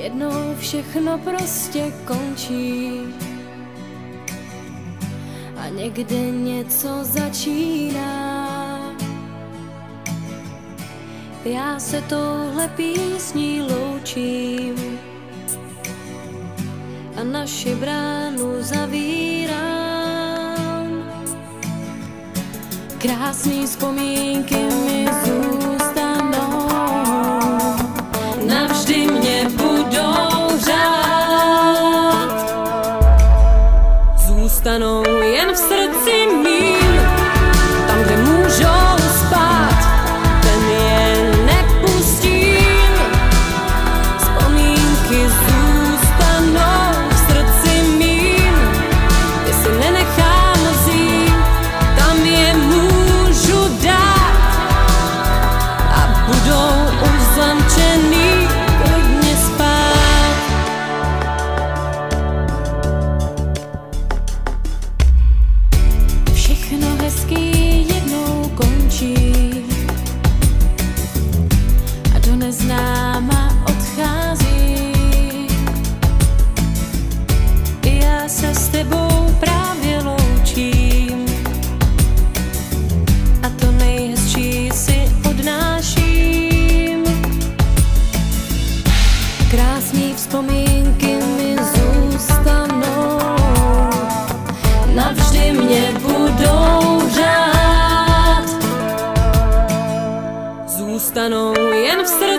Jednou všechno prostě končí a někde něco začíná. Já se touhle písní loučím a naši bránu zavírám. Krásný vzpomínky mi zůstanou, navždy mě budou řád. Zůstanou jen v srdci mým, tam, kde můžou spát, ten je nepustím. Vzpomínky zůstanou v srdci mým, ty si nenechám vzít, tam je můžu dát a budou uzamčený klidně spát. Všechno hezký jednou končí a do neznáma odchází. Já se s tebou právě loučím a to nejhezčí si odnáším. Krásný vzpomínky mi zůstanou, navždy mě budou řád. Zůstanou jen v srdci